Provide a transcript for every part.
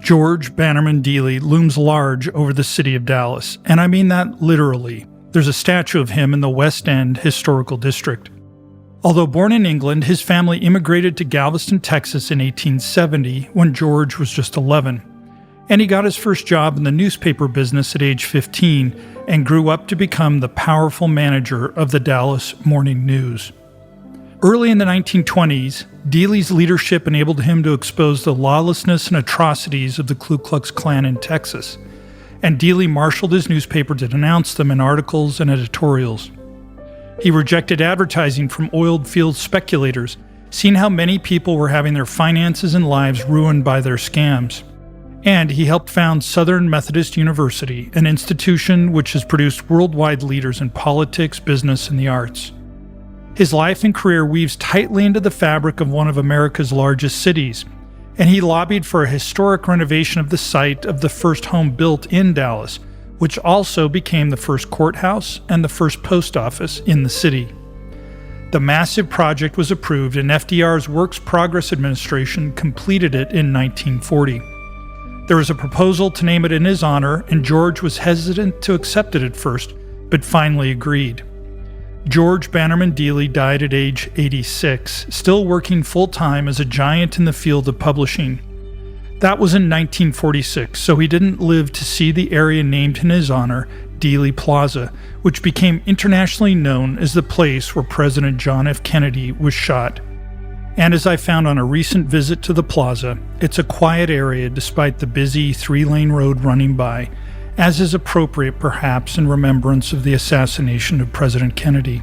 George Bannerman Dealey looms large over the city of Dallas, and I mean that literally. There's a statue of him in the West End Historical District. Although born in England, his family immigrated to Galveston, Texas in 1870 when George was just 11. And he got his first job in the newspaper business at age 15 and grew up to become the powerful manager of the Dallas Morning News. Early in the 1920s, Dealey's leadership enabled him to expose the lawlessness and atrocities of the Ku Klux Klan in Texas, and Dealey marshaled his newspaper to denounce them in articles and editorials. He rejected advertising from oil field speculators, seeing how many people were having their finances and lives ruined by their scams. And he helped found Southern Methodist University, an institution which has produced worldwide leaders in politics, business, and the arts. His life and career weaves tightly into the fabric of one of America's largest cities, and he lobbied for a historic renovation of the site of the first home built in Dallas, which also became the first courthouse and the first post office in the city. The massive project was approved, and FDR's Works Progress Administration completed it in 1940. There was a proposal to name it in his honor, and George was hesitant to accept it at first, but finally agreed. George Bannerman Dealey died at age 86, still working full-time as a giant in the field of publishing. That was in 1946, so he didn't live to see the area named in his honor, Dealey Plaza, which became internationally known as the place where President John F. Kennedy was shot. And as I found on a recent visit to the plaza, it's a quiet area despite the busy 3-lane road running by, as is appropriate perhaps in remembrance of the assassination of President Kennedy.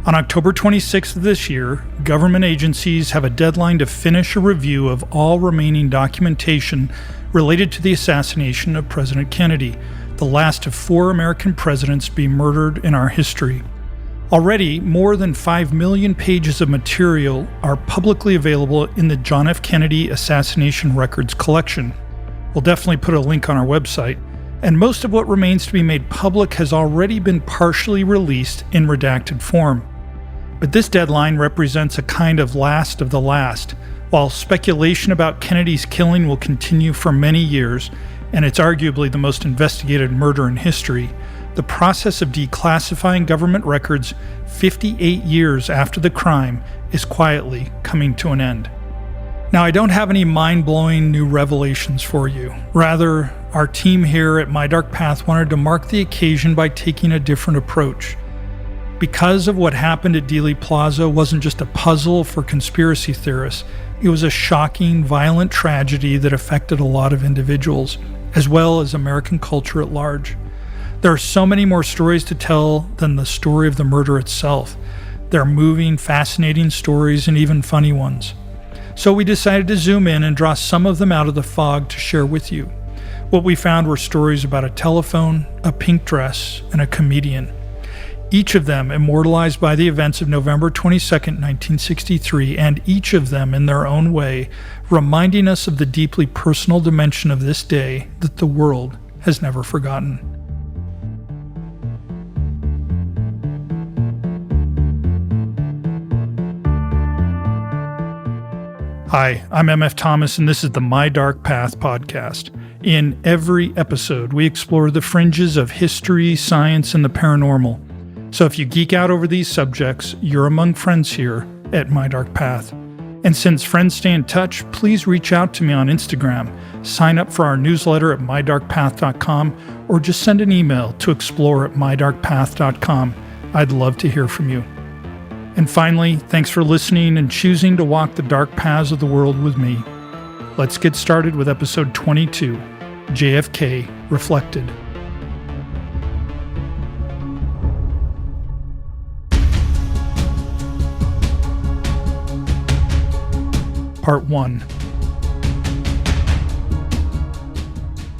On October 26th of this year, government agencies have a deadline to finish a review of all remaining documentation related to the assassination of President Kennedy, the last of 4 American presidents to be murdered in our history. Already, more than 5 million pages of material are publicly available in the John F. Kennedy Assassination Records collection. We'll definitely put a link on our website. And most of what remains to be made public has already been partially released in redacted form. But this deadline represents a kind of last of the last. While speculation about Kennedy's killing will continue for many years, and it's arguably the most investigated murder in history, the process of declassifying government records 58 years after the crime is quietly coming to an end. Now, I don't have any mind-blowing new revelations for you. Rather, our team here at My Dark Path wanted to mark the occasion by taking a different approach. Because of what happened at Dealey Plaza wasn't just a puzzle for conspiracy theorists, it was a shocking, violent tragedy that affected a lot of individuals, as well as American culture at large. There are so many more stories to tell than the story of the murder itself. There are moving, fascinating stories and even funny ones. So we decided to zoom in and draw some of them out of the fog to share with you. What we found were stories about a telephone, a pink dress, and a comedian. Each of them immortalized by the events of November 22nd, 1963, and each of them in their own way, reminding us of the deeply personal dimension of this day that the world has never forgotten. Hi, I'm MF Thomas, and this is the My Dark Path podcast. In every episode, we explore the fringes of history, science, and the paranormal. So if you geek out over these subjects, you're among friends here at My Dark Path. And since friends stay in touch, please reach out to me on Instagram, sign up for our newsletter at mydarkpath.com, or just send an email to explore@mydarkpath.com. I'd love to hear from you. And finally, thanks for listening and choosing to walk the dark paths of the world with me. Let's get started with episode 22, JFK Reflected. Part 1.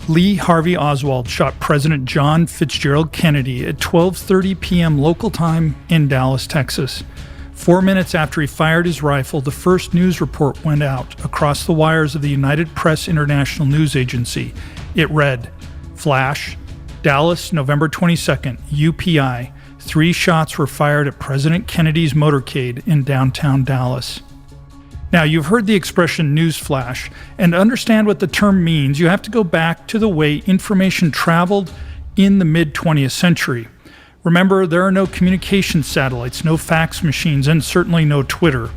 Lee Harvey Oswald shot President John Fitzgerald Kennedy at 12:30 p.m. local time in Dallas, Texas. 4 minutes after he fired his rifle, the first news report went out across the wires of the United Press International News Agency. It read, Flash, Dallas, November 22nd, UPI. 3 shots were fired at President Kennedy's motorcade in downtown Dallas. Now, you've heard the expression newsflash, and to understand what the term means, you have to go back to the way information traveled in the mid-20th century. Remember, there are no communication satellites, no fax machines, and certainly no Twitter.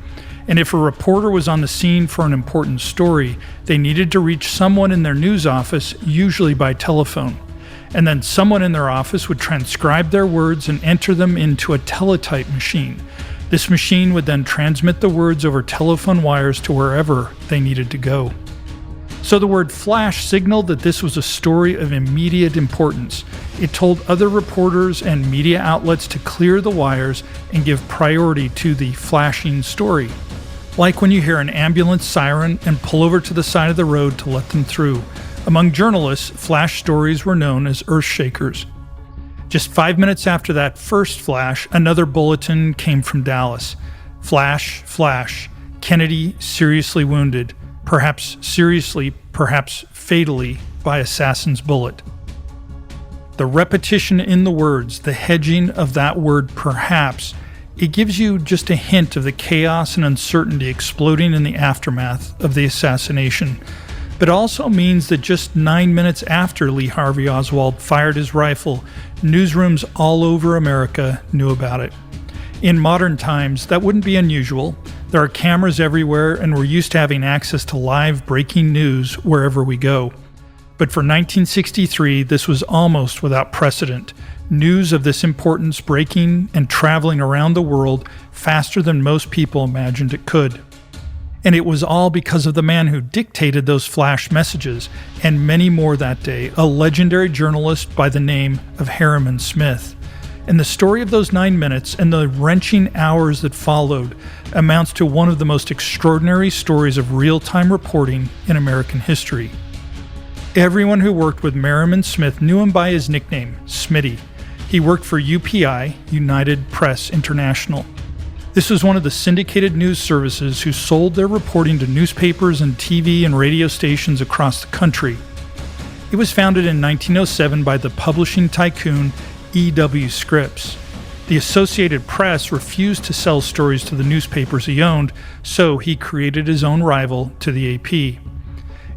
And if a reporter was on the scene for an important story, they needed to reach someone in their news office, usually by telephone. And then someone in their office would transcribe their words and enter them into a teletype machine. This machine would then transmit the words over telephone wires to wherever they needed to go. So the word flash signaled that this was a story of immediate importance. It told other reporters and media outlets to clear the wires and give priority to the flashing story. Like when you hear an ambulance siren and pull over to the side of the road to let them through. Among journalists, flash stories were known as earthshakers. Just 5 minutes after that first flash, another bulletin came from Dallas. Flash, flash. Kennedy seriously wounded. Perhaps seriously, perhaps fatally, by assassin's bullet. The repetition in the words, the hedging of that word perhaps, it gives you just a hint of the chaos and uncertainty exploding in the aftermath of the assassination. But also means that just 9 minutes after Lee Harvey Oswald fired his rifle, newsrooms all over America knew about it. In modern times, that wouldn't be unusual. There are cameras everywhere, and we're used to having access to live breaking news wherever we go. But for 1963, this was almost without precedent. News of this importance breaking and traveling around the world faster than most people imagined it could. And it was all because of the man who dictated those flash messages, and many more that day, a legendary journalist by the name of Harriman Smith. And the story of those 9 minutes and the wrenching hours that followed amounts to one of the most extraordinary stories of real-time reporting in American history. Everyone who worked with Harriman Smith knew him by his nickname, Smitty. He worked for UPI, United Press International. This was one of the syndicated news services who sold their reporting to newspapers and TV and radio stations across the country. It was founded in 1907 by the publishing tycoon E.W. Scripps. The Associated Press refused to sell stories to the newspapers he owned, so he created his own rival to the AP.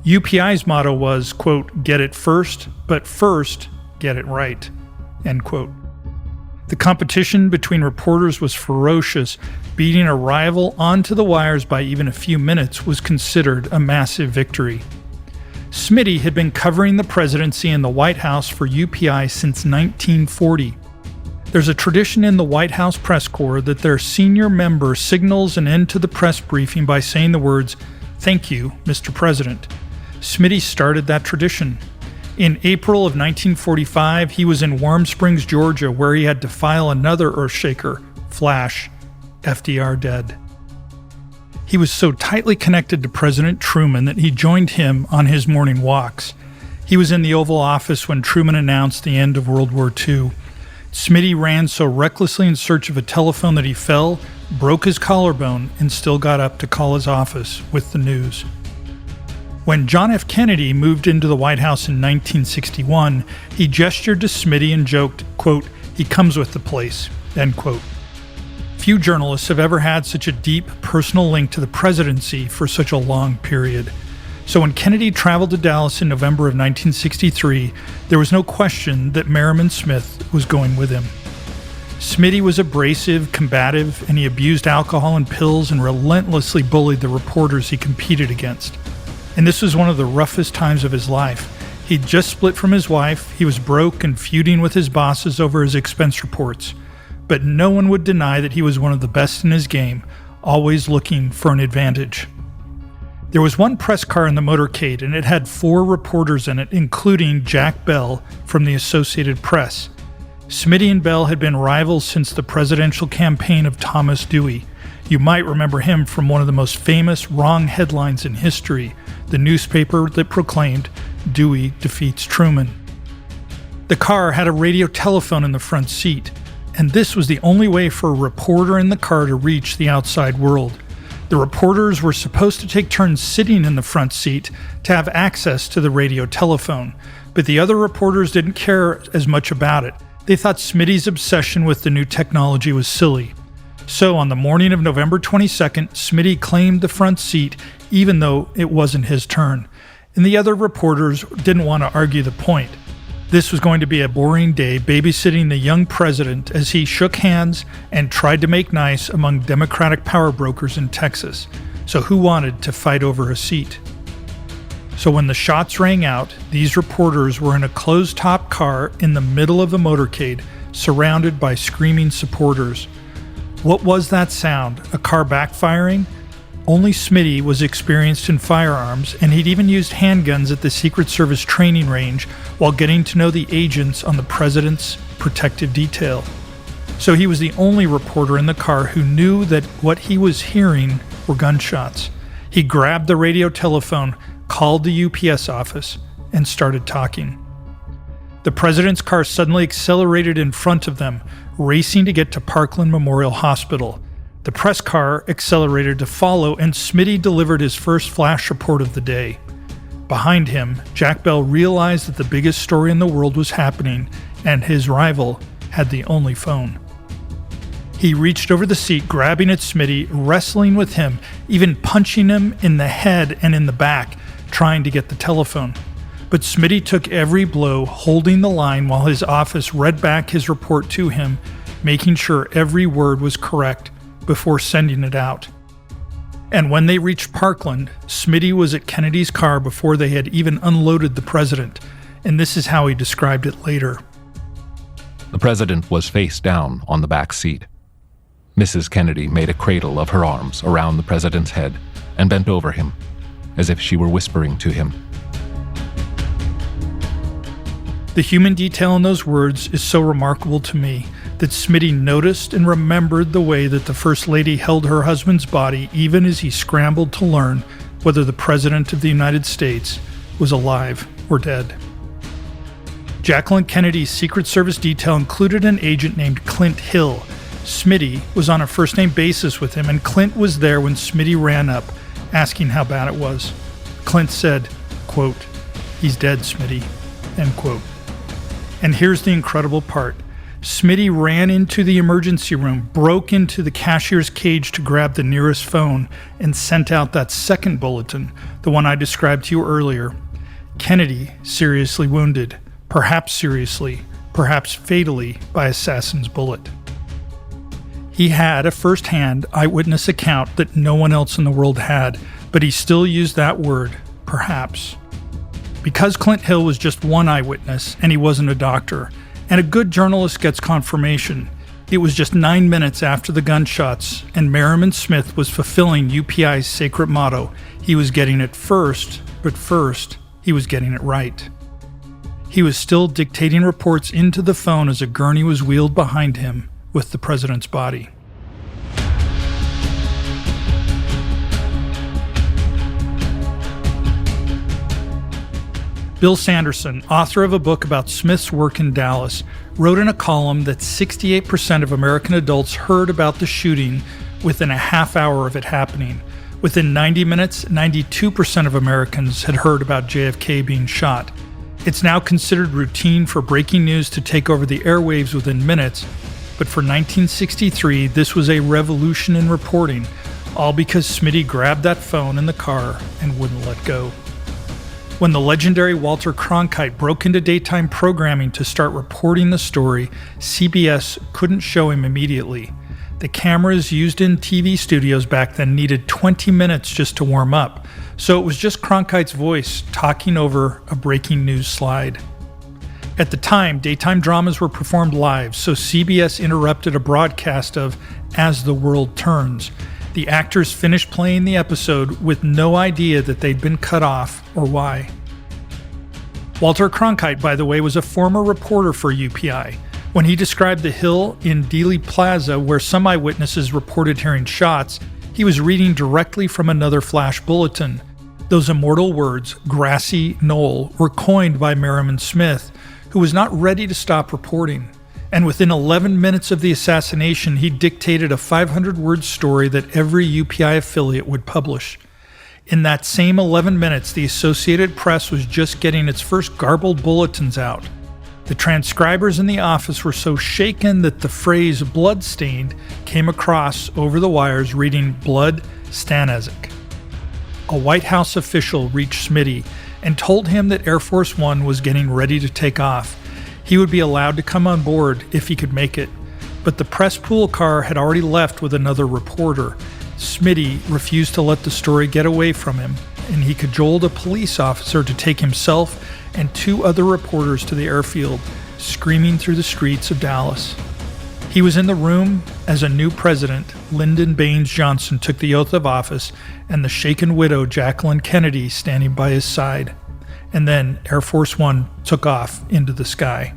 UPI's motto was, quote, "Get it first, but first, get it right," end quote. The competition between reporters was ferocious. Beating a rival onto the wires by even a few minutes was considered a massive victory. Smitty had been covering the presidency and the White House for UPI since 1940. There's a tradition in the White House press corps that their senior member signals an end to the press briefing by saying the words, "Thank you, Mr. President." Smitty started that tradition. In April of 1945, he was in Warm Springs, Georgia, where he had to file another earthshaker, flash, FDR dead. He was so tightly connected to President Truman that he joined him on his morning walks. He was in the Oval Office when Truman announced the end of World War II. Smitty ran so recklessly in search of a telephone that he fell, broke his collarbone, and still got up to call his office with the news. When John F. Kennedy moved into the White House in 1961, he gestured to Smitty and joked, quote, "He comes with the place," end quote. Few journalists have ever had such a deep personal link to the presidency for such a long period. So when Kennedy traveled to Dallas in November of 1963, there was no question that Harriman Smith was going with him. Smitty was abrasive, combative, and he abused alcohol and pills and relentlessly bullied the reporters he competed against. And this was one of the roughest times of his life. He'd just split from his wife, he was broke and feuding with his bosses over his expense reports. But no one would deny that he was one of the best in his game, always looking for an advantage. There was one press car in the motorcade, and it had 4 reporters in it, including Jack Bell from the Associated Press. Smitty and Bell had been rivals since the presidential campaign of Thomas Dewey. You might remember him from one of the most famous wrong headlines in history, the newspaper that proclaimed, "Dewey defeats Truman." The car had a radio telephone in the front seat, and this was the only way for a reporter in the car to reach the outside world. The reporters were supposed to take turns sitting in the front seat to have access to the radio telephone, but the other reporters didn't care as much about it. They thought Smitty's obsession with the new technology was silly. So on the morning of November 22nd, Smitty claimed the front seat even though it wasn't his turn. And the other reporters didn't want to argue the point. This was going to be a boring day babysitting the young president as he shook hands and tried to make nice among Democratic power brokers in Texas. So who wanted to fight over a seat? So when the shots rang out, these reporters were in a closed-top car in the middle of the motorcade, surrounded by screaming supporters. What was that sound? A car backfiring? Only Smitty was experienced in firearms, and he'd even used handguns at the Secret Service training range while getting to know the agents on the president's protective detail. So he was the only reporter in the car who knew that what he was hearing were gunshots. He grabbed the radio telephone, called the UPS office, and started talking. The president's car suddenly accelerated in front of them, racing to get to Parkland Memorial Hospital. The press car accelerated to follow, and Smitty delivered his first flash report of the day. Behind him, Jack Bell realized that the biggest story in the world was happening, and his rival had the only phone. He reached over the seat, grabbing at Smitty, wrestling with him, even punching him in the head and in the back, trying to get the telephone. But Smitty took every blow, holding the line while his office read back his report to him, making sure every word was correct before sending it out. And when they reached Parkland, Smitty was at Kennedy's car before they had even unloaded the president, and this is how he described it later. The president was face down on the back seat. Mrs. Kennedy made a cradle of her arms around the president's head and bent over him, as if she were whispering to him. The human detail in those words is so remarkable to me that Smitty noticed and remembered the way that the First Lady held her husband's body even as he scrambled to learn whether the President of the United States was alive or dead. Jacqueline Kennedy's Secret Service detail included an agent named Clint Hill. Smitty was on a first-name basis with him, and Clint was there when Smitty ran up, asking how bad it was. Clint said, quote, "He's dead, Smitty," end quote. And here's the incredible part. Smitty ran into the emergency room, broke into the cashier's cage to grab the nearest phone, and sent out that second bulletin, the one I described to you earlier. Kennedy seriously wounded, perhaps seriously, perhaps fatally, by assassin's bullet. He had a first-hand eyewitness account that no one else in the world had, but he still used that word, perhaps. Because Clint Hill was just one eyewitness, and he wasn't a doctor, and a good journalist gets confirmation, it was just 9 minutes after the gunshots, and Merriman Smith was fulfilling UPI's sacred motto. He was getting it first, but first, he was getting it right. He was still dictating reports into the phone as a gurney was wheeled behind him with the president's body. Bill Sanderson, author of a book about Smith's work in Dallas, wrote in a column that 68% of American adults heard about the shooting within a half hour of it happening. Within 90 minutes, 92% of Americans had heard about JFK being shot. It's now considered routine for breaking news to take over the airwaves within minutes, but for 1963, this was a revolution in reporting, all because Smitty grabbed that phone in the car and wouldn't let go. When the legendary Walter Cronkite broke into daytime programming to start reporting the story, CBS couldn't show him immediately. The cameras used in TV studios back then needed 20 minutes just to warm up, so it was just Cronkite's voice talking over a breaking news slide. At the time, daytime dramas were performed live, so CBS interrupted a broadcast of As the World Turns. The actors finished playing the episode with no idea that they'd been cut off or why. Walter Cronkite, by the way, was a former reporter for UPI. When he described the hill in Dealey Plaza where some eyewitnesses reported hearing shots, he was reading directly from another flash bulletin. Those immortal words, grassy knoll, were coined by Merriman Smith, who was not ready to stop reporting. And within 11 minutes of the assassination, he dictated a 500-word story that every UPI affiliate would publish. In that same 11 minutes, the Associated Press was just getting its first garbled bulletins out. The transcribers in the office were so shaken that the phrase bloodstained came across over the wires reading Blood Stanesic. A White House official reached Smitty and told him that Air Force One was getting ready to take off. He would be allowed to come on board if he could make it. But the press pool car had already left with another reporter. Smitty refused to let the story get away from him, and he cajoled a police officer to take himself and 2 other reporters to the airfield, screaming through the streets of Dallas. He was in the room as a new president, Lyndon Baines Johnson, took the oath of office, and the shaken widow, Jacqueline Kennedy, standing by his side. And then Air Force One took off into the sky.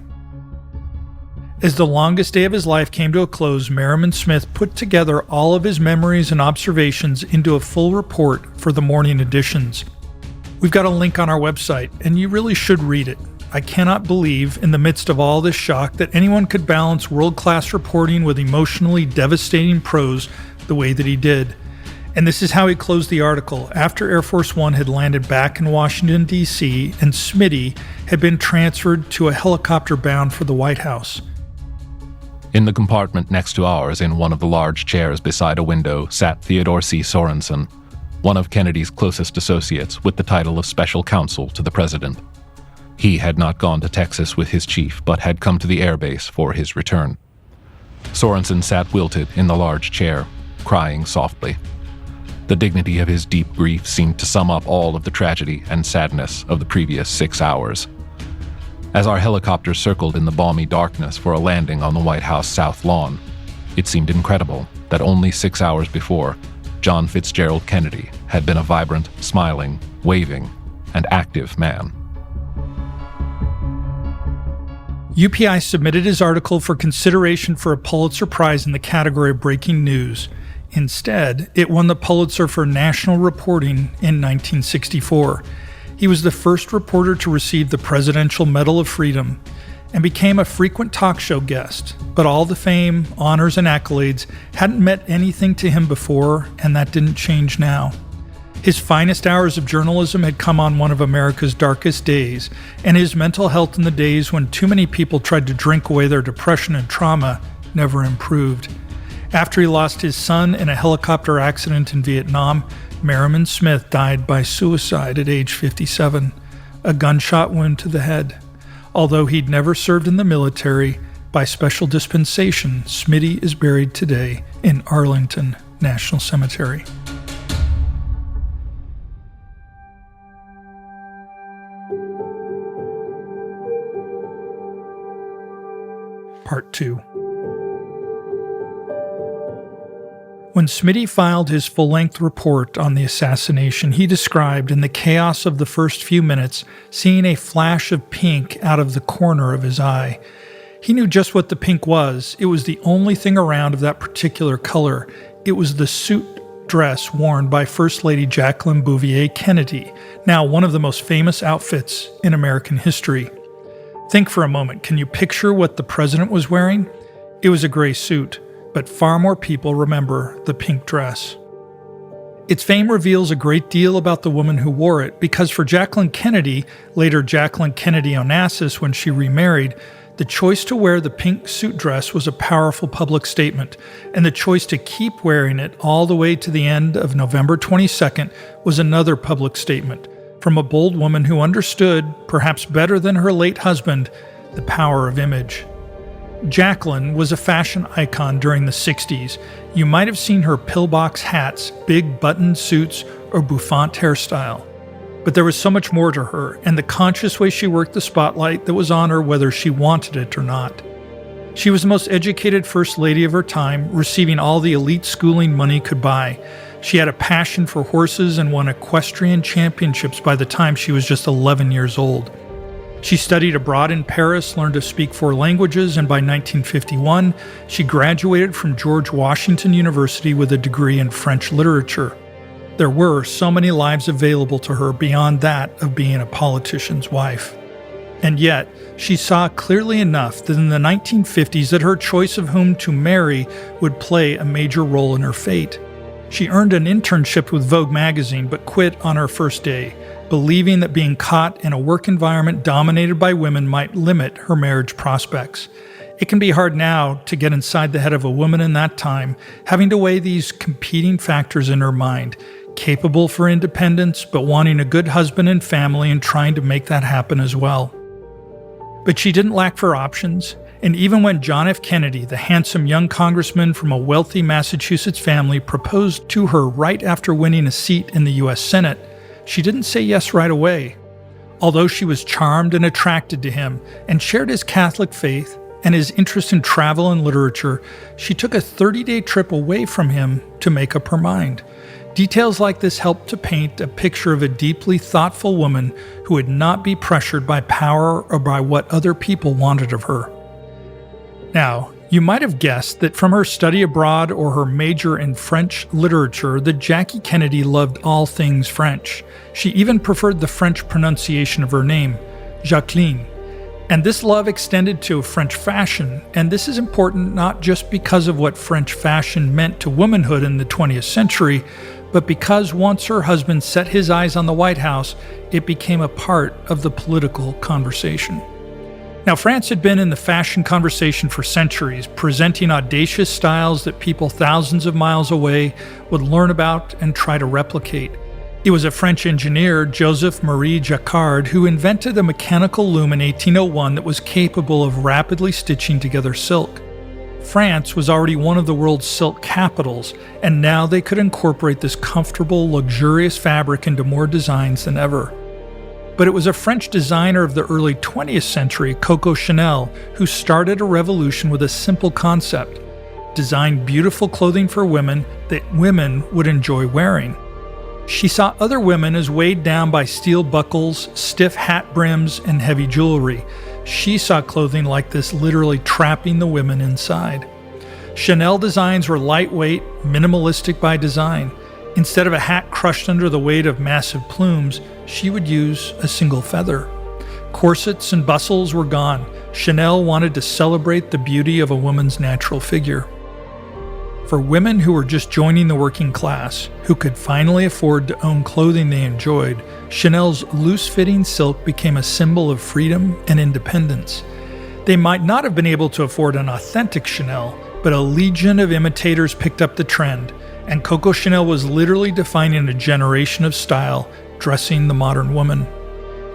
As the longest day of his life came to a close, Merriman Smith put together all of his memories and observations into a full report for the morning editions. We've got a link on our website, and you really should read it. I cannot believe, in the midst of all this shock, that anyone could balance world-class reporting with emotionally devastating prose the way that he did. And this is how he closed the article. After Air Force One had landed back in Washington, D.C., and Smitty had been transferred to a helicopter bound for the White House. In the compartment next to ours, in one of the large chairs beside a window, sat Theodore C. Sorensen, one of Kennedy's closest associates with the title of Special Counsel to the President. He had not gone to Texas with his chief, but had come to the airbase for his return. Sorensen sat wilted in the large chair, crying softly. The dignity of his deep grief seemed to sum up all of the tragedy and sadness of the previous 6 hours. As our helicopter circled in the balmy darkness for a landing on the White House South Lawn, it seemed incredible that only 6 hours before, John Fitzgerald Kennedy had been a vibrant, smiling, waving, and active man. UPI submitted his article for consideration for a Pulitzer Prize in the category of breaking news. Instead, it won the Pulitzer for national reporting in 1964. He was the first reporter to receive the Presidential Medal of Freedom and became a frequent talk show guest. But all the fame, honors, and accolades hadn't meant anything to him before, and that didn't change now. His finest hours of journalism had come on one of America's darkest days, and his mental health in the days when too many people tried to drink away their depression and trauma never improved. After he lost his son in a helicopter accident in Vietnam, Merriman Smith died by suicide at age 57, a gunshot wound to the head. Although he'd never served in the military, by special dispensation, Smitty is buried today in Arlington National Cemetery. Part 2. When Smitty filed his full-length report on the assassination, he described, in the chaos of the first few minutes, seeing a flash of pink out of the corner of his eye. He knew just what the pink was. It was the only thing around of that particular color. It was the suit dress worn by First Lady Jacqueline Bouvier Kennedy, now one of the most famous outfits in American history. Think for a moment. Can you picture what the president was wearing? It was a gray suit. But far more people remember the pink dress. Its fame reveals a great deal about the woman who wore it, because for Jacqueline Kennedy, later Jacqueline Kennedy Onassis when she remarried, the choice to wear the pink suit dress was a powerful public statement, and the choice to keep wearing it all the way to the end of November 22nd was another public statement from a bold woman who understood, perhaps better than her late husband, the power of image. Jacqueline was a fashion icon during the 60s. You might have seen her pillbox hats, big buttoned suits, or bouffant hairstyle. But there was so much more to her, and the conscious way she worked the spotlight that was on her whether she wanted it or not. She was the most educated first lady of her time, receiving all the elite schooling money could buy. She had a passion for horses and won equestrian championships by the time she was just 11 years old. She studied abroad in Paris, learned to speak 4 languages, and by 1951, she graduated from George Washington University with a degree in French literature. There were so many lives available to her beyond that of being a politician's wife. And yet, she saw clearly enough that in the 1950s that her choice of whom to marry would play a major role in her fate. She earned an internship with Vogue magazine but quit on her first day. believing that being caught in a work environment dominated by women might limit her marriage prospects. It can be hard now to get inside the head of a woman in that time, having to weigh these competing factors in her mind, capable for independence, but wanting a good husband and family and trying to make that happen as well. But she didn't lack for options, and even when John F. Kennedy, the handsome young congressman from a wealthy Massachusetts family, proposed to her right after winning a seat in the U.S. Senate, she didn't say yes right away. Although she was charmed and attracted to him and shared his Catholic faith and his interest in travel and literature, she took a 30-day trip away from him to make up her mind. Details like this helped to paint a picture of a deeply thoughtful woman who would not be pressured by power or by what other people wanted of her. Now, you might have guessed that from her study abroad or her major in French literature that Jackie Kennedy loved all things French. She even preferred the French pronunciation of her name, Jacqueline. And this love extended to French fashion, and this is important not just because of what French fashion meant to womanhood in the 20th century, but because once her husband set his eyes on the White House, it became a part of the political conversation. Now, France had been in the fashion conversation for centuries, presenting audacious styles that people thousands of miles away would learn about and try to replicate. It was a French engineer, Joseph-Marie Jacquard, who invented a mechanical loom in 1801 that was capable of rapidly stitching together silk. France was already one of the world's silk capitals, and now they could incorporate this comfortable, luxurious fabric into more designs than ever. But it was a French designer of the early 20th century, Coco Chanel, who started a revolution with a simple concept: design beautiful clothing for women that women would enjoy wearing. She saw other women as weighed down by steel buckles, stiff hat brims, and heavy jewelry. She saw clothing like this literally trapping the women inside. Chanel designs were lightweight, minimalistic by design. Instead of a hat crushed under the weight of massive plumes, she would use a single feather. Corsets and bustles were gone. Chanel wanted to celebrate the beauty of a woman's natural figure. For women who were just joining the working class, who could finally afford to own clothing they enjoyed, Chanel's loose-fitting silk became a symbol of freedom and independence. They might not have been able to afford an authentic Chanel, but a legion of imitators picked up the trend, and Coco Chanel was literally defining a generation of style, dressing the modern woman.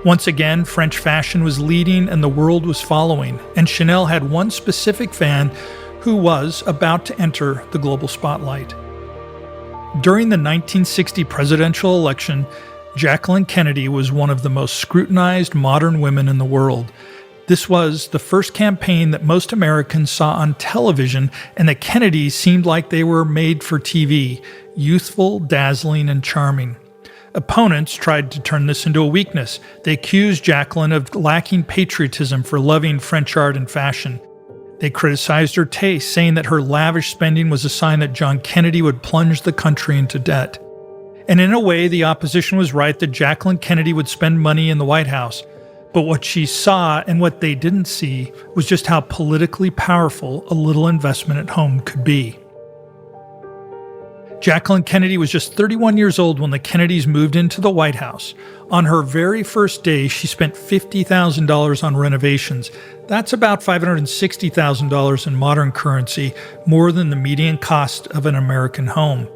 Once again, French fashion was leading and the world was following, and Chanel had one specific fan who was about to enter the global spotlight. During the 1960 presidential election, Jacqueline Kennedy was one of the most scrutinized modern women in the world. This was the first campaign that most Americans saw on television, and the Kennedys seemed like they were made for TV, youthful, dazzling, and charming. Opponents tried to turn this into a weakness. They accused Jacqueline of lacking patriotism for loving French art and fashion. They criticized her taste, saying that her lavish spending was a sign that John Kennedy would plunge the country into debt. And in a way, the opposition was right that Jacqueline Kennedy would spend money in the White House. But what she saw and what they didn't see was just how politically powerful a little investment at home could be. Jacqueline Kennedy was just 31 years old when the Kennedys moved into the White House. On her very first day, she spent $50,000 on renovations. That's about $560,000 in modern currency, more than the median cost of an American home.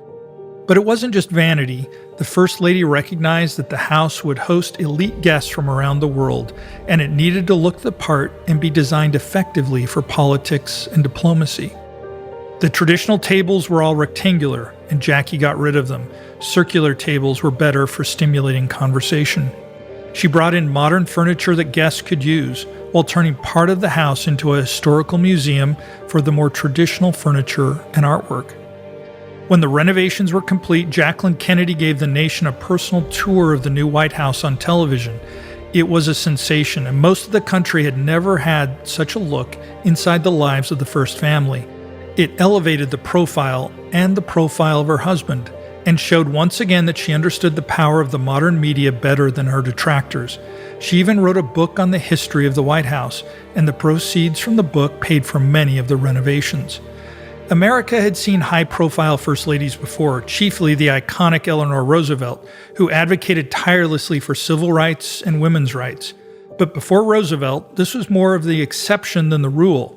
But it wasn't just vanity. The First Lady recognized that the house would host elite guests from around the world, and it needed to look the part and be designed effectively for politics and diplomacy. The traditional tables were all rectangular, and Jackie got rid of them. Circular tables were better for stimulating conversation. She brought in modern furniture that guests could use, while turning part of the house into a historical museum for the more traditional furniture and artwork. When the renovations were complete, Jacqueline Kennedy gave the nation a personal tour of the new White House on television. It was a sensation, and most of the country had never had such a look inside the lives of the first family. It elevated the profile and the profile of her husband, and showed once again that she understood the power of the modern media better than her detractors. She even wrote a book on the history of the White House, and the proceeds from the book paid for many of the renovations. America had seen high-profile First Ladies before, chiefly the iconic Eleanor Roosevelt, who advocated tirelessly for civil rights and women's rights. But before Roosevelt, this was more of the exception than the rule.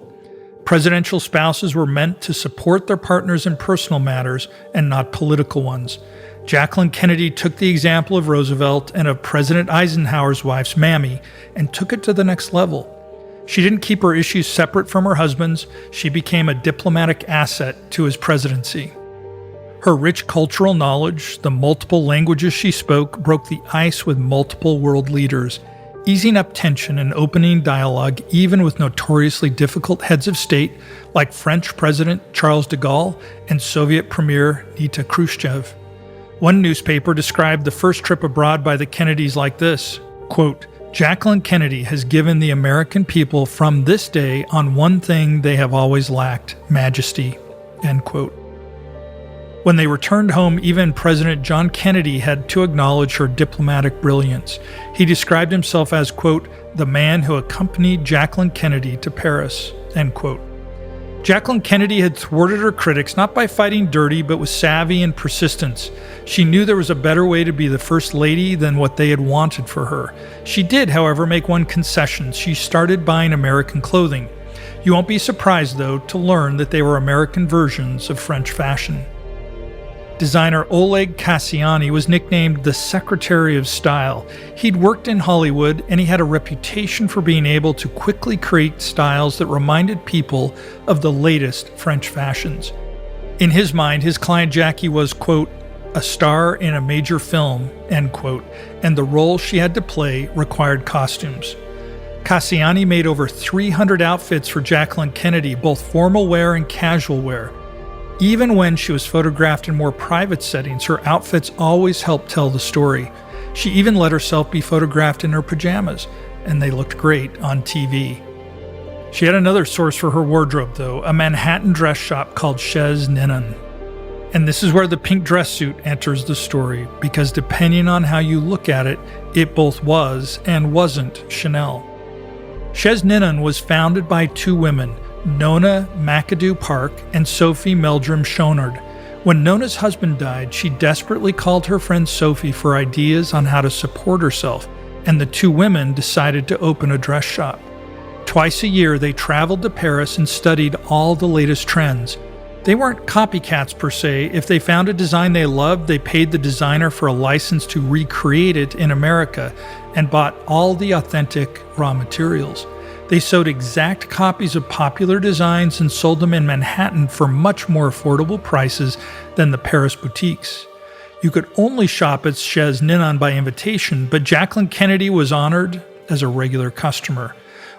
Presidential spouses were meant to support their partners in personal matters and not political ones. Jacqueline Kennedy took the example of Roosevelt and of President Eisenhower's wife's Mammy and took it to the next level. She didn't keep her issues separate from her husband's. She became a diplomatic asset to his presidency. Her rich cultural knowledge, the multiple languages she spoke, broke the ice with multiple world leaders, easing up tension and opening dialogue even with notoriously difficult heads of state like French President Charles de Gaulle and Soviet Premier Nikita Khrushchev. One newspaper described the first trip abroad by the Kennedys like this, quote, "Jacqueline Kennedy has given the American people from this day on one thing they have always lacked, majesty," end quote. When they returned home, even President John Kennedy had to acknowledge her diplomatic brilliance. He described himself as, quote, "the man who accompanied Jacqueline Kennedy to Paris," end quote. Jacqueline Kennedy had thwarted her critics not by fighting dirty, but with savvy and persistence. She knew there was a better way to be the First Lady than what they had wanted for her. She did, however, make one concession. She started buying American clothing. You won't be surprised, though, to learn that they were American versions of French fashion. Designer Oleg Cassiani was nicknamed the Secretary of Style. He'd worked in Hollywood, and he had a reputation for being able to quickly create styles that reminded people of the latest French fashions. In his mind, his client Jackie was, quote, "a star in a major film," end quote, and the role she had to play required costumes. Cassiani made over 300 outfits for Jacqueline Kennedy, both formal wear and casual wear. Even when she was photographed in more private settings, her outfits always helped tell the story. She even let herself be photographed in her pajamas, and they looked great on TV. She had another source for her wardrobe, though, a Manhattan dress shop called Chez Ninon. And this is where the pink dress suit enters the story, because depending on how you look at it, it both was and wasn't Chanel. Chez Ninon was founded by two women, Nona McAdoo Park and Sophie Meldrum Schonard. When Nona's husband died, she desperately called her friend Sophie for ideas on how to support herself, and the two women decided to open a dress shop. Twice a year, they traveled to Paris and studied all the latest trends. They weren't copycats per se. If they found a design they loved, they paid the designer for a license to recreate it in America and bought all the authentic raw materials. They sewed exact copies of popular designs and sold them in Manhattan for much more affordable prices than the Paris boutiques. You could only shop at Chez Ninon by invitation, but Jacqueline Kennedy was honored as a regular customer.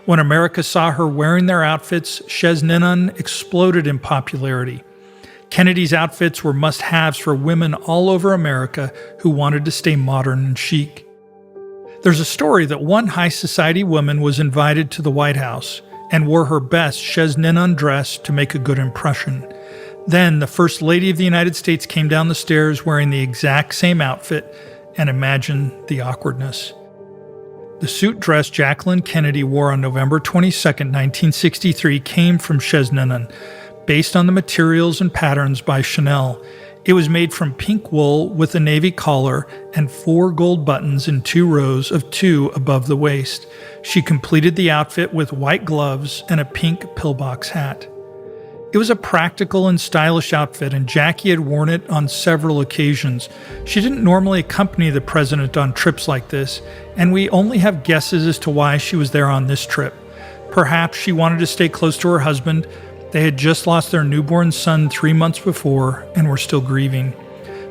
When America saw her wearing their outfits, Chez Ninon exploded in popularity. Kennedy's outfits were must-haves for women all over America who wanted to stay modern and chic. There's a story that one high society woman was invited to the White House and wore her best Chez Ninon dress to make a good impression. Then the First Lady of the United States came down the stairs wearing the exact same outfit, and imagine the awkwardness. The suit dress Jacqueline Kennedy wore on November 22, 1963 came from Chez Ninon, based on the materials and patterns by Chanel. It was made from pink wool with a navy collar and 4 gold buttons in 2 rows of 2 above the waist. She completed the outfit with white gloves and a pink pillbox hat. It was a practical and stylish outfit, and Jackie had worn it on several occasions. She didn't normally accompany the president on trips like this, and we only have guesses as to why she was there on this trip. Perhaps she wanted to stay close to her husband. They had just lost their newborn son 3 months before and were still grieving.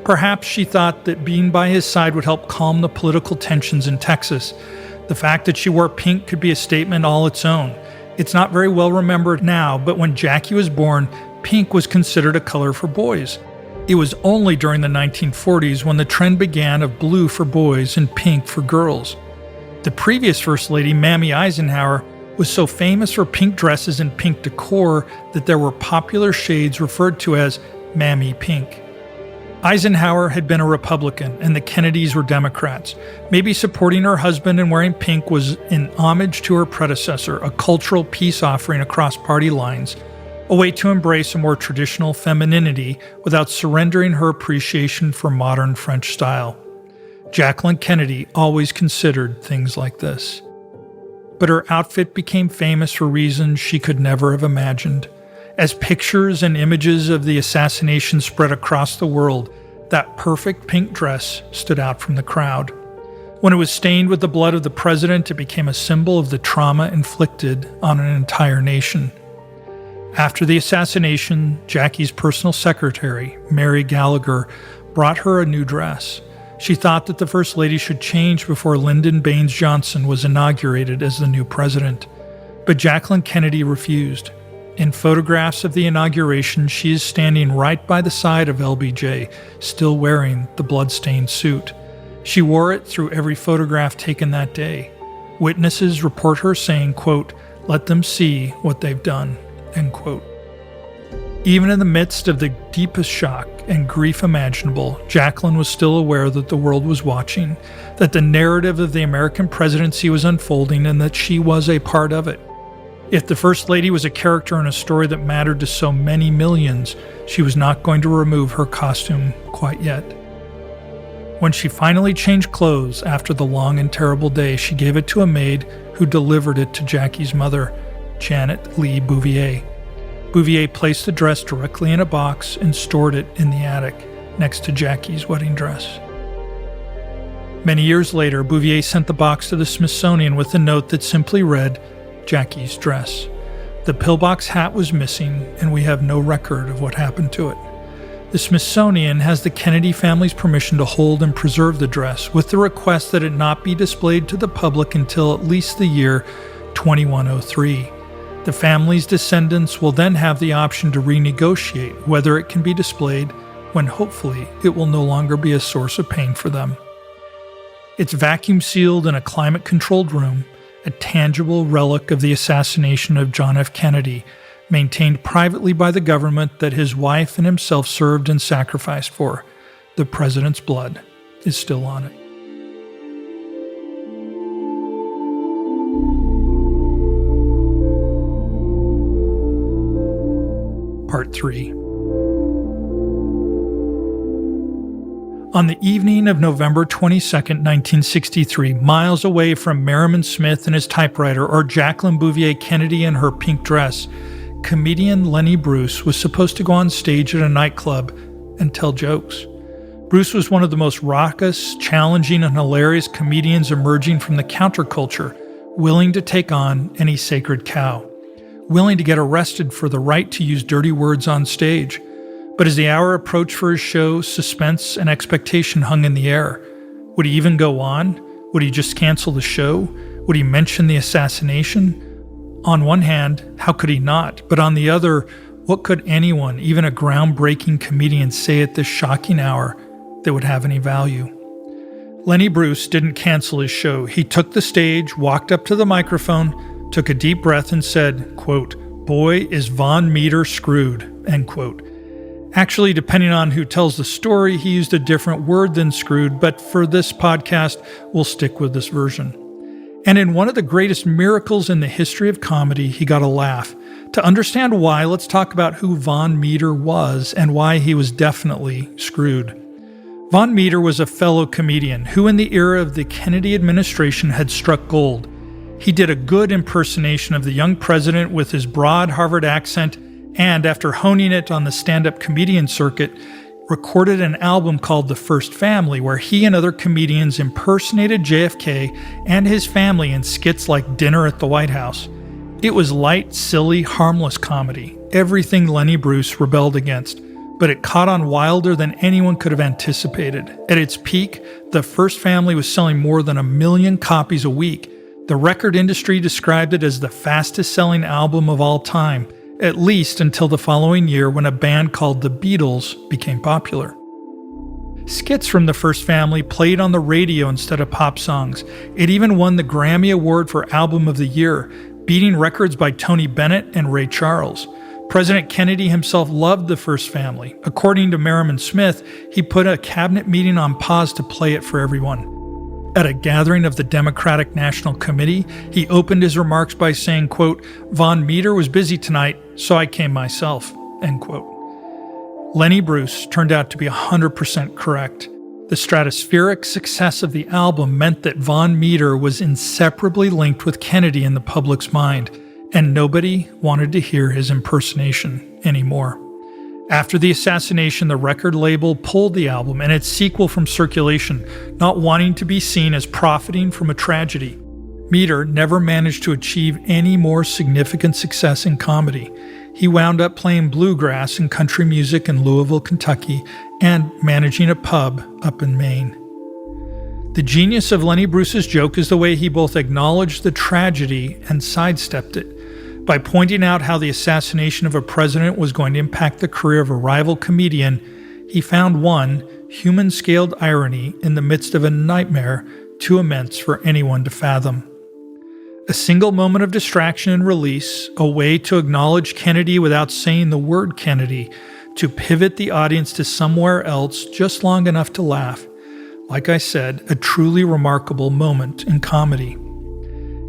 Perhaps she thought that being by his side would help calm the political tensions in Texas. The fact that she wore pink could be a statement all its own. It's not very well remembered now, but when Jackie was born, pink was considered a color for boys. It was only during the 1940s when the trend began of blue for boys and pink for girls. The previous First Lady, Mammy Eisenhower, was so famous for pink dresses and pink decor that there were popular shades referred to as Mammy Pink. Eisenhower had been a Republican and the Kennedys were Democrats. Maybe supporting her husband and wearing pink was in homage to her predecessor, a cultural peace offering across party lines. a way to embrace a more traditional femininity without surrendering her appreciation for modern French style. Jacqueline Kennedy always considered things like this. But her outfit became famous for reasons she could never have imagined. As pictures and images of the assassination spread across the world, that perfect pink dress stood out from the crowd. When it was stained with the blood of the president, it became a symbol of the trauma inflicted on an entire nation. After the assassination, Jackie's personal secretary, Mary Gallagher, brought her a new dress. She thought that the First Lady should change before Lyndon Baines Johnson was inaugurated as the new president. But Jacqueline Kennedy refused. In photographs of the inauguration, she is standing right by the side of LBJ, still wearing the blood-stained suit. She wore it through every photograph taken that day. Witnesses report her saying, quote, "Let them see what they've done," end quote. Even in the midst of the deepest shock and grief imaginable, Jacqueline was still aware that the world was watching, that the narrative of the American presidency was unfolding, and that she was a part of it. If the First Lady was a character in a story that mattered to so many millions, she was not going to remove her costume quite yet. When she finally changed clothes after the long and terrible day, she gave it to a maid who delivered it to Jackie's mother, Janet Lee Bouvier. Bouvier placed the dress directly in a box and stored it in the attic next to Jackie's wedding dress. Many years later, Bouvier sent the box to the Smithsonian with a note that simply read, "Jackie's dress." The pillbox hat was missing, and we have no record of what happened to it. The Smithsonian has the Kennedy family's permission to hold and preserve the dress, with the request that it not be displayed to the public until at least the year 2103. The family's descendants will then have the option to renegotiate whether it can be displayed when hopefully it will no longer be a source of pain for them. It's vacuum sealed in a climate-controlled room, a tangible relic of the assassination of John F. Kennedy, maintained privately by the government that his wife and himself served and sacrificed for. The president's blood is still on it. Part 3. On the evening of November 22, 1963, miles away from Merriman Smith and his typewriter or Jacqueline Bouvier Kennedy in her pink dress, comedian Lenny Bruce was supposed to go on stage at a nightclub and tell jokes. Bruce was one of the most raucous, challenging, and hilarious comedians emerging from the counterculture, willing to take on any sacred cow, willing to get arrested for the right to use dirty words on stage. But as the hour approached for his show, suspense and expectation hung in the air. Would he even go on? Would he just cancel the show? Would he mention the assassination? On one hand, how could he not? But on the other, what could anyone, even a groundbreaking comedian, say at this shocking hour that would have any value? Lenny Bruce didn't cancel his show. He took the stage, walked up to the microphone, took a deep breath and said, quote, "Boy, is Von Meter screwed," end quote. Actually, depending on who tells the story, he used a different word than screwed, but for this podcast, we'll stick with this version. And in one of the greatest miracles in the history of comedy, he got a laugh. To understand why, let's talk about who Von Meter was and why he was definitely screwed. Von Meter was a fellow comedian who in the era of the Kennedy administration had struck gold. He did a good impersonation of the young president with his broad Harvard accent, and after honing it on the stand-up comedian circuit, recorded an album called The First Family, where he and other comedians impersonated JFK and his family in skits like Dinner at the White House. It was light, silly, harmless comedy, everything Lenny Bruce rebelled against, but it caught on wilder than anyone could have anticipated. At its peak, The First Family was selling more than 1 million copies a week. The record industry described it as the fastest-selling album of all time, at least until the following year when a band called the Beatles became popular. Skits from The First Family played on the radio instead of pop songs. It even won the Grammy Award for Album of the Year, beating records by Tony Bennett and Ray Charles. President Kennedy himself loved The First Family. According to Merriman Smith, he put a cabinet meeting on pause to play it for everyone. At a gathering of the Democratic National Committee, he opened his remarks by saying, quote, "Von Meter was busy tonight, so I came myself," end quote. Lenny Bruce turned out to be 100% correct. The stratospheric success of the album meant that Von Meter was inseparably linked with Kennedy in the public's mind, and nobody wanted to hear his impersonation anymore. After the assassination, the record label pulled the album and its sequel from circulation, not wanting to be seen as profiting from a tragedy. Meter never managed to achieve any more significant success in comedy. He wound up playing bluegrass and country music in Louisville, Kentucky, and managing a pub up in Maine. The genius of Lenny Bruce's joke is the way he both acknowledged the tragedy and sidestepped it. By pointing out how the assassination of a president was going to impact the career of a rival comedian, he found one human-scaled irony in the midst of a nightmare too immense for anyone to fathom. A single moment of distraction and release, a way to acknowledge Kennedy without saying the word Kennedy, to pivot the audience to somewhere else just long enough to laugh. Like I said, a truly remarkable moment in comedy.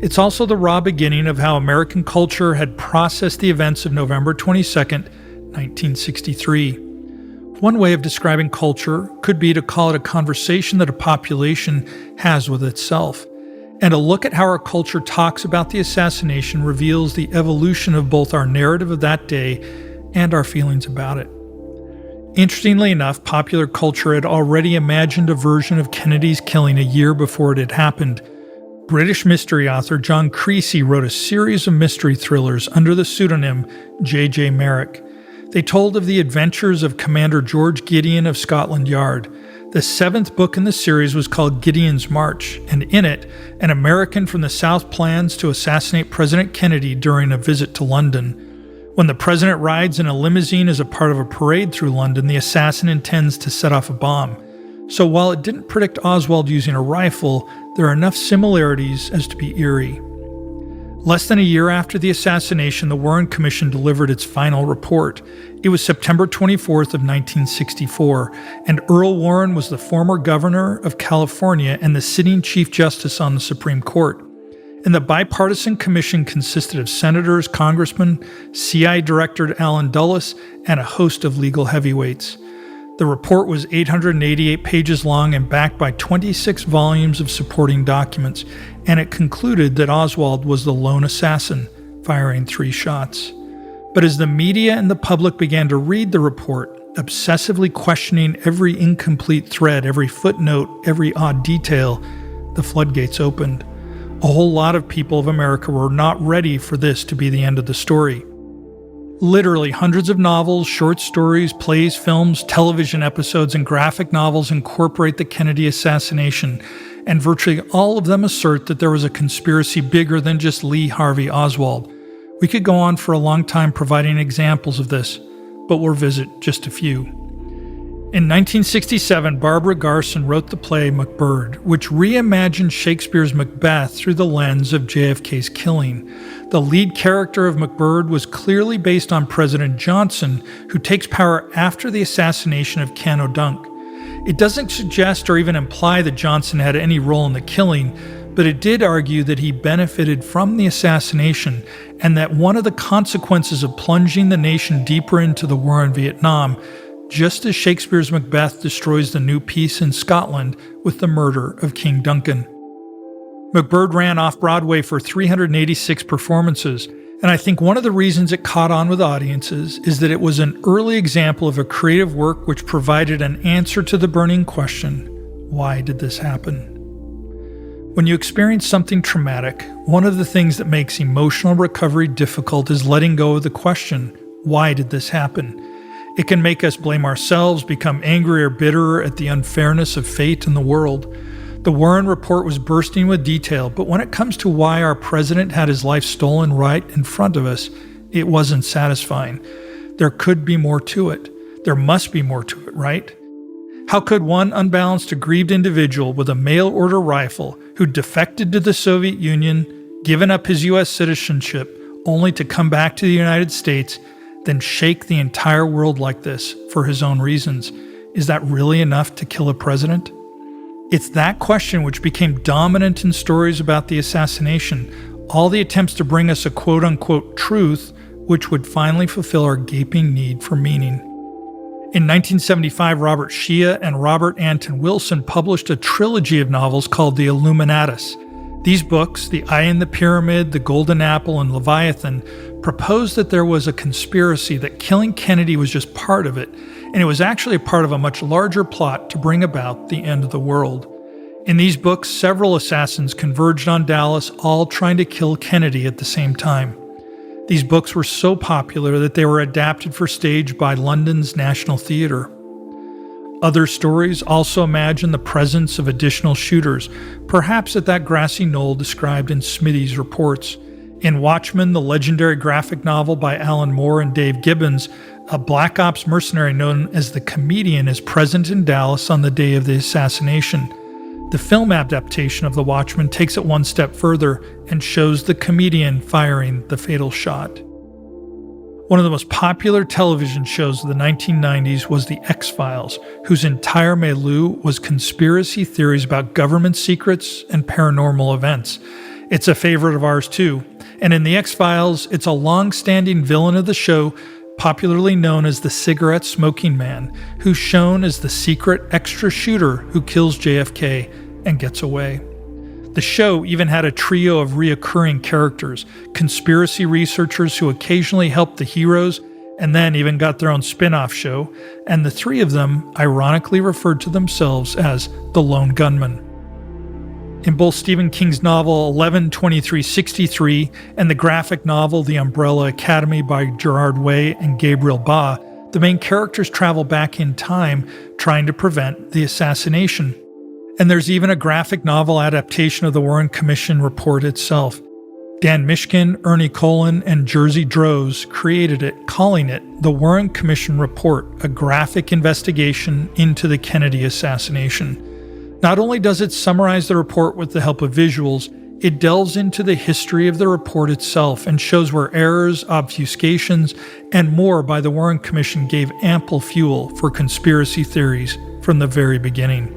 It's also the raw beginning of how American culture had processed the events of November 22nd, 1963. One way of describing culture could be to call it a conversation that a population has with itself. And a look at how our culture talks about the assassination reveals the evolution of both our narrative of that day and our feelings about it. Interestingly enough, popular culture had already imagined a version of Kennedy's killing a year before it had happened. British mystery author John Creasy wrote a series of mystery thrillers under the pseudonym J.J. Merrick. They told of the adventures of Commander George Gideon of Scotland Yard. The 7th book in the series was called Gideon's March, and in it, an American from the South plans to assassinate President Kennedy during a visit to London. When the president rides in a limousine as a part of a parade through London, the assassin intends to set off a bomb. So while it didn't predict Oswald using a rifle, there are enough similarities as to be eerie. Less than a year after the assassination, the Warren Commission delivered its final report. It was September 24th of 1964, and Earl Warren was the former governor of California and the sitting Chief Justice on the Supreme Court. And the bipartisan commission consisted of senators, congressmen, CI Director Allen Dulles, and a host of legal heavyweights. The report was 888 pages long and backed by 26 volumes of supporting documents, and it concluded that Oswald was the lone assassin, firing 3 shots. But as the media and the public began to read the report, obsessively questioning every incomplete thread, every footnote, every odd detail, the floodgates opened. A whole lot of people of America were not ready for this to be the end of the story. Literally hundreds of novels, short stories, plays, films, television episodes, and graphic novels incorporate the Kennedy assassination, and virtually all of them assert that there was a conspiracy bigger than just Lee Harvey Oswald. We could go on for a long time providing examples of this, but we'll visit just a few. In 1967, Barbara Garson wrote the play MacBird, which reimagined Shakespeare's Macbeth through the lens of JFK's killing. The lead character of MacBird was clearly based on President Johnson, who takes power after the assassination of Ken O'Dunk. It doesn't suggest or even imply that Johnson had any role in the killing, but it did argue that he benefited from the assassination and that one of the consequences of plunging the nation deeper into the war in Vietnam, just as Shakespeare's Macbeth destroys the new peace in Scotland with the murder of King Duncan. MacBird ran off-Broadway for 386 performances, and I think one of the reasons it caught on with audiences is that it was an early example of a creative work which provided an answer to the burning question, why did this happen? When you experience something traumatic, one of the things that makes emotional recovery difficult is letting go of the question, why did this happen? It can make us blame ourselves, become angry or bitter at the unfairness of fate and the world. The Warren report was bursting with detail, but when it comes to why our president had his life stolen right in front of us, it wasn't satisfying. There could be more to it. There must be more to it, right? How could one unbalanced, aggrieved individual with a mail-order rifle who defected to the Soviet Union, given up his U.S. citizenship, only to come back to the United States, then shake the entire world like this for his own reasons? Is that really enough to kill a president? It's that question which became dominant in stories about the assassination, all the attempts to bring us a quote-unquote truth which would finally fulfill our gaping need for meaning. In 1975, Robert Shea and Robert Anton Wilson published a trilogy of novels called The Illuminatus. These books, The Eye in the Pyramid, The Golden Apple, and Leviathan, proposed that there was a conspiracy, that killing Kennedy was just part of it, and it was actually a part of a much larger plot to bring about the end of the world. In these books, several assassins converged on Dallas, all trying to kill Kennedy at the same time. These books were so popular that they were adapted for stage by London's National Theatre. Other stories also imagine the presence of additional shooters, perhaps at that grassy knoll described in Smitty's reports. In Watchmen, the legendary graphic novel by Alan Moore and Dave Gibbons, a Black Ops mercenary known as the Comedian is present in Dallas on the day of the assassination. The film adaptation of The Watchmen takes it one step further and shows the Comedian firing the fatal shot. One of the most popular television shows of the 1990s was The X-Files, whose entire milieu was conspiracy theories about government secrets and paranormal events. It's a favorite of ours too, and in The X-Files, it's a long-standing villain of the show, popularly known as the cigarette smoking man, who's shown as the secret extra shooter who kills JFK and gets away. The show even had a trio of reoccurring characters, conspiracy researchers who occasionally helped the heroes and then even got their own spin-off show, and the three of them ironically referred to themselves as the Lone Gunman. In both Stephen King's novel 11/23/63 and the graphic novel The Umbrella Academy by Gerard Way and Gabriel Ba, the main characters travel back in time trying to prevent the assassination. And there's even a graphic novel adaptation of the Warren Commission report itself. Dan Mishkin, Ernie Colin, and Jersey Droz created it, calling it the Warren Commission Report, a graphic investigation into the Kennedy assassination. Not only does it summarize the report with the help of visuals, it delves into the history of the report itself and shows where errors, obfuscations, and more by the Warren Commission gave ample fuel for conspiracy theories from the very beginning.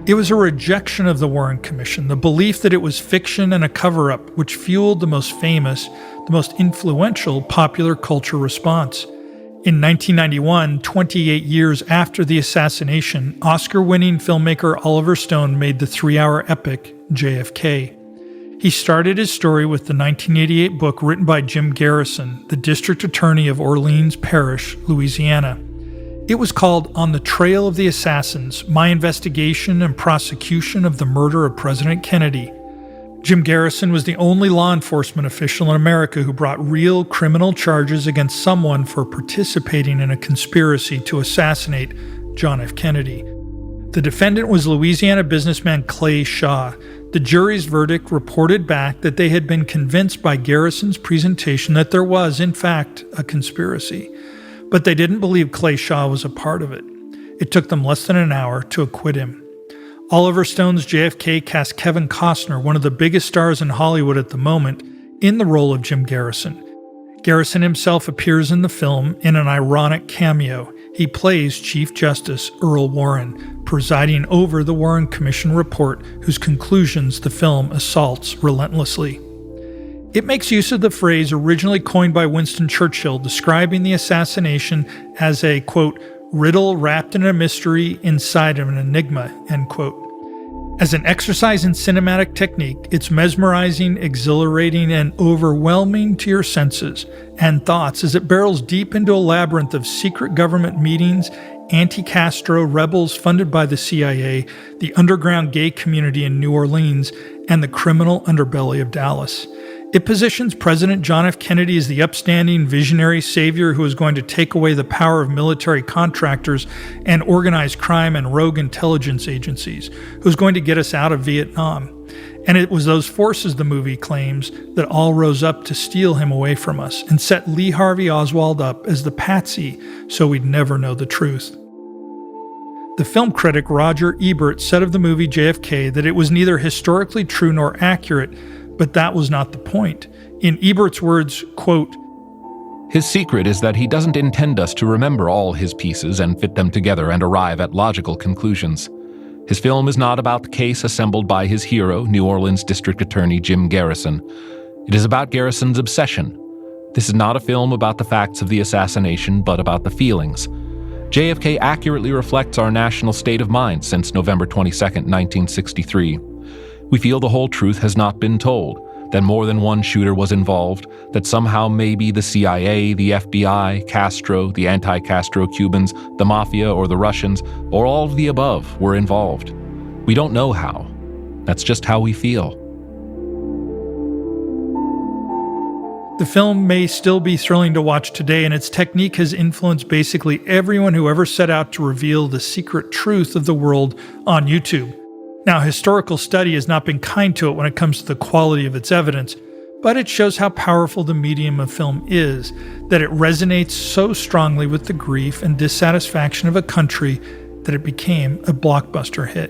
It was a rejection of the Warren Commission, the belief that it was fiction and a cover-up, which fueled the most famous, the most influential popular culture response. In 1991, 28 years after the assassination, Oscar-winning filmmaker Oliver Stone made the 3-hour epic JFK. He started his story with the 1988 book written by Jim Garrison, the district attorney of Orleans Parish, Louisiana. It was called On the Trail of the Assassins, My Investigation and Prosecution of the Murder of President Kennedy. Jim Garrison was the only law enforcement official in America who brought real criminal charges against someone for participating in a conspiracy to assassinate John F. Kennedy. The defendant was Louisiana businessman Clay Shaw. The jury's verdict reported back that they had been convinced by Garrison's presentation that there was, in fact, a conspiracy. But they didn't believe Clay Shaw was a part of it. It took them less than an hour to acquit him. Oliver Stone's JFK cast Kevin Costner, one of the biggest stars in Hollywood at the moment, in the role of Jim Garrison. Garrison himself appears in the film in an ironic cameo. He plays Chief Justice Earl Warren, presiding over the Warren Commission report, whose conclusions the film assaults relentlessly. It makes use of the phrase originally coined by Winston Churchill, describing the assassination as a, quote, riddle wrapped in a mystery inside of an enigma, end quote. As an exercise in cinematic technique, it's mesmerizing, exhilarating, and overwhelming to your senses and thoughts as it barrels deep into a labyrinth of secret government meetings, anti-Castro rebels funded by the CIA, the underground gay community in New Orleans, and the criminal underbelly of Dallas. It positions President John F. Kennedy as the upstanding, visionary savior who is going to take away the power of military contractors and organized crime and rogue intelligence agencies, who's going to get us out of Vietnam. And it was those forces, the movie claims, that all rose up to steal him away from us and set Lee Harvey Oswald up as the patsy so we'd never know the truth. The film critic Roger Ebert said of the movie JFK that it was neither historically true nor accurate, but that was not the point. In Ebert's words, quote, His secret is that he doesn't intend us to remember all his pieces and fit them together and arrive at logical conclusions. His film is not about the case assembled by his hero, New Orleans District Attorney Jim Garrison. It is about Garrison's obsession. This is not a film about the facts of the assassination, but about the feelings. JFK accurately reflects our national state of mind since November 22, 1963. We feel the whole truth has not been told, that more than one shooter was involved, that somehow maybe the CIA, the FBI, Castro, the anti-Castro Cubans, the Mafia, or the Russians, or all of the above were involved. We don't know how. That's just how we feel. The film may still be thrilling to watch today, and its technique has influenced basically everyone who ever set out to reveal the secret truth of the world on YouTube. Now, historical study has not been kind to it when it comes to the quality of its evidence, but it shows how powerful the medium of film is, that it resonates so strongly with the grief and dissatisfaction of a country that it became a blockbuster hit.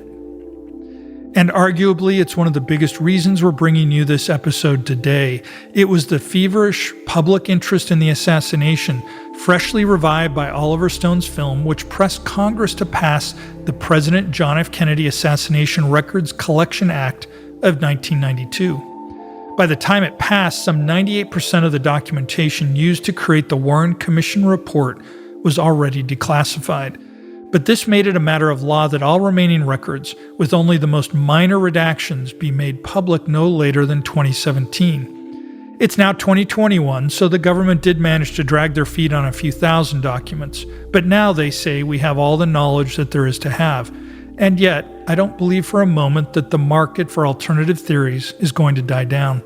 And arguably, it's one of the biggest reasons we're bringing you this episode today. It was the feverish public interest in the assassination, freshly revived by Oliver Stone's film, which pressed Congress to pass the President John F. Kennedy Assassination Records Collection Act of 1992. By the time it passed, some 98% of the documentation used to create the Warren Commission report was already declassified. But this made it a matter of law that all remaining records, with only the most minor redactions, be made public no later than 2017. It's now 2021, so the government did manage to drag their feet on a few thousand documents, but now they say we have all the knowledge that there is to have. And yet, I don't believe for a moment that the market for alternative theories is going to die down.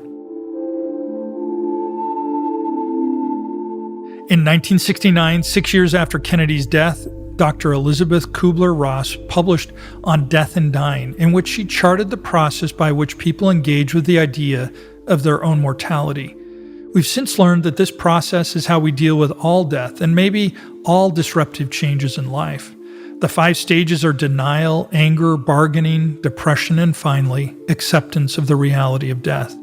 In 1969, 6 years after Kennedy's death, Dr. Elizabeth Kubler-Ross published On Death and Dying, in which she charted the process by which people engage with the idea of their own mortality. We've since learned that this process is how we deal with all death and maybe all disruptive changes in life. The 5 stages are denial, anger, bargaining, depression, and finally, acceptance of the reality of death.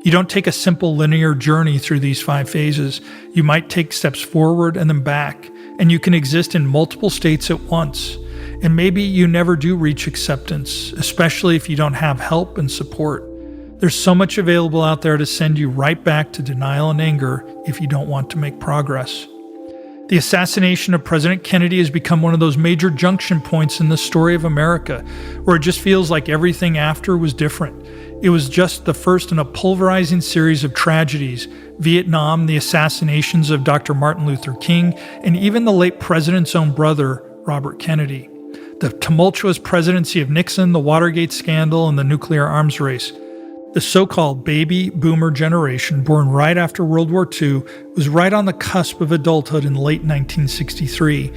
You don't take a simple linear journey through these 5 phases. You might take steps forward and then back, and you can exist in multiple states at once. And maybe you never do reach acceptance, especially if you don't have help and support. There's so much available out there to send you right back to denial and anger if you don't want to make progress. The assassination of President Kennedy has become one of those major junction points in the story of America, where it just feels like everything after was different. It was just the first in a pulverizing series of tragedies: Vietnam, the assassinations of Dr. Martin Luther King, and even the late president's own brother, Robert Kennedy. The tumultuous presidency of Nixon, the Watergate scandal, and the nuclear arms race. The so-called baby boomer generation, born right after World War II, was right on the cusp of adulthood in late 1963.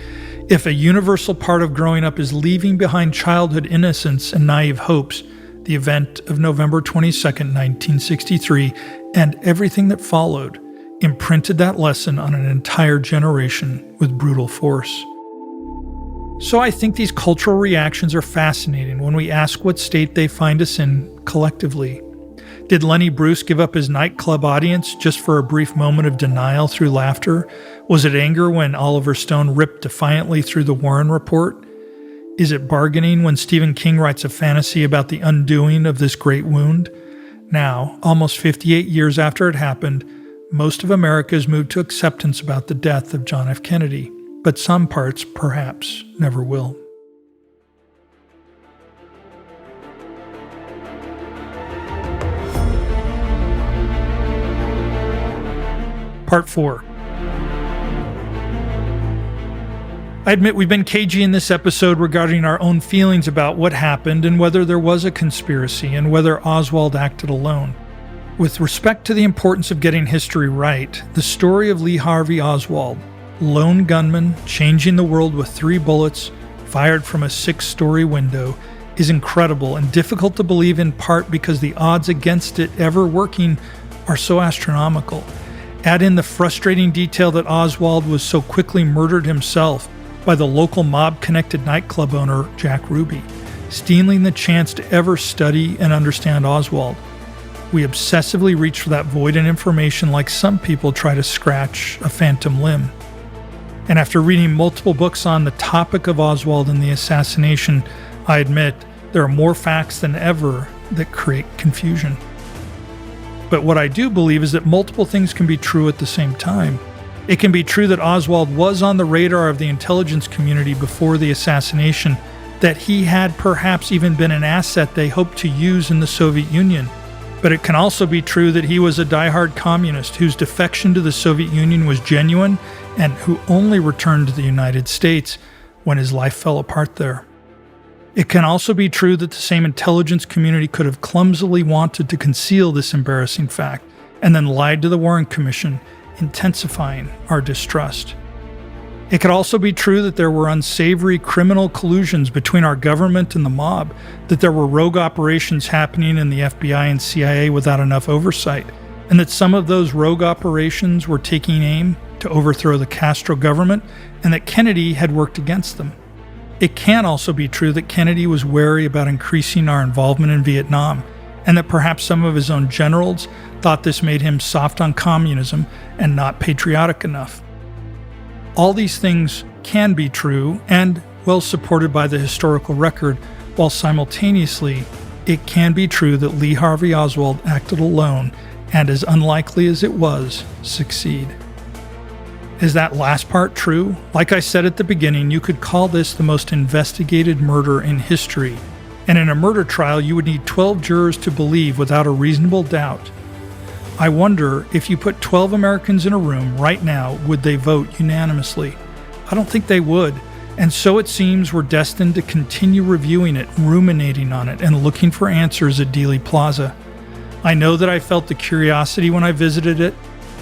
If a universal part of growing up is leaving behind childhood innocence and naive hopes, the event of November 22, 1963, and everything that followed, imprinted that lesson on an entire generation with brutal force. So I think these cultural reactions are fascinating when we ask what state they find us in collectively. Did Lenny Bruce give up his nightclub audience just for a brief moment of denial through laughter? Was it anger when Oliver Stone ripped defiantly through the Warren report? Is it bargaining when Stephen King writes a fantasy about the undoing of this great wound? Now, almost 58 years after it happened, most of America has moved to acceptance about the death of John F. Kennedy, but some parts, perhaps, never will. Part 4. I admit we've been cagey in this episode regarding our own feelings about what happened and whether there was a conspiracy and whether Oswald acted alone. With respect to the importance of getting history right, the story of Lee Harvey Oswald, lone gunman changing the world with 3 bullets fired from a 6-story window, is incredible and difficult to believe, in part because the odds against it ever working are so astronomical. Add in the frustrating detail that Oswald was so quickly murdered himself by the local mob-connected nightclub owner, Jack Ruby, stealing the chance to ever study and understand Oswald. We obsessively reach for that void in information like some people try to scratch a phantom limb. And after reading multiple books on the topic of Oswald and the assassination, I admit there are more facts than ever that create confusion. But what I do believe is that multiple things can be true at the same time. It can be true that Oswald was on the radar of the intelligence community before the assassination, that he had perhaps even been an asset they hoped to use in the Soviet Union. But it can also be true that he was a diehard communist whose defection to the Soviet Union was genuine and who only returned to the United States when his life fell apart there. It can also be true that the same intelligence community could have clumsily wanted to conceal this embarrassing fact and then lied to the Warren Commission, intensifying our distrust. It could also be true that there were unsavory criminal collusions between our government and the mob, that there were rogue operations happening in the FBI and CIA without enough oversight, and that some of those rogue operations were taking aim to overthrow the Castro government, and that Kennedy had worked against them. It can also be true that Kennedy was wary about increasing our involvement in Vietnam, and that perhaps some of his own generals thought this made him soft on communism and not patriotic enough. All these things can be true and well supported by the historical record, while simultaneously it can be true that Lee Harvey Oswald acted alone and, as unlikely as it was, succeed. Is that last part true? Like I said at the beginning, you could call this the most investigated murder in history. And in a murder trial, you would need 12 jurors to believe without a reasonable doubt. I wonder if you put 12 Americans in a room right now, would they vote unanimously? I don't think they would. And so it seems we're destined to continue reviewing it, ruminating on it, and looking for answers at Dealey Plaza. I know that I felt the curiosity when I visited it,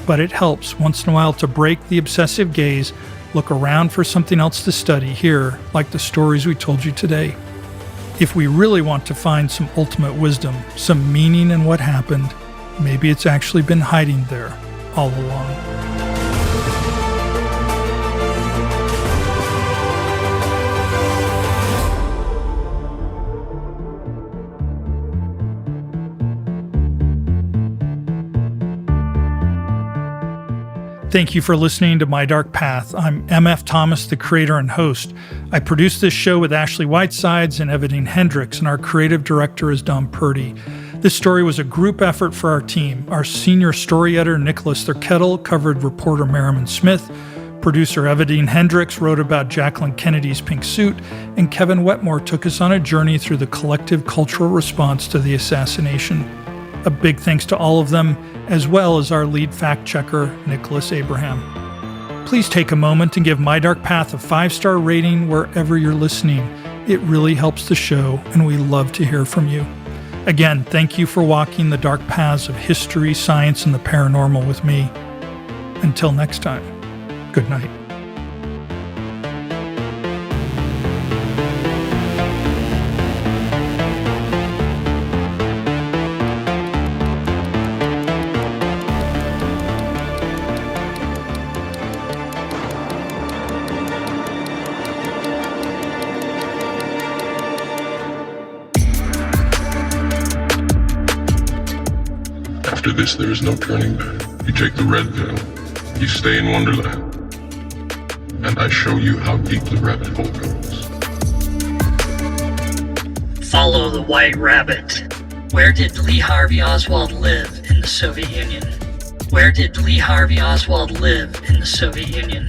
but it helps once in a while to break the obsessive gaze, look around for something else to study here, like the stories we told you today. If we really want to find some ultimate wisdom, some meaning in what happened, maybe it's actually been hiding there all along. Thank you for listening to My Dark Path. I'm MF Thomas, the creator and host. I produce this show with Ashley Whitesides and Evedine Hendricks, and our creative director is Dom Purdy. This story was a group effort for our team. Our senior story editor, Nicholas Thurkettle, covered reporter Merriman Smith. Producer Evedine Hendricks wrote about Jacqueline Kennedy's pink suit, and Kevin Wetmore took us on a journey through the collective cultural response to the assassination. A big thanks to all of them, as well as our lead fact-checker, Nicholas Abraham. Please take a moment and give My Dark Path a 5-star rating wherever you're listening. It really helps the show, and we love to hear from you. Again, thank you for walking the dark paths of history, science, and the paranormal with me. Until next time, good night. After this, there is no turning back. You take the red pill, you stay in Wonderland, and I show you how deep the rabbit hole goes. Follow the White Rabbit. Where did Lee Harvey Oswald live in the Soviet Union? Where did Lee Harvey Oswald live in the Soviet Union?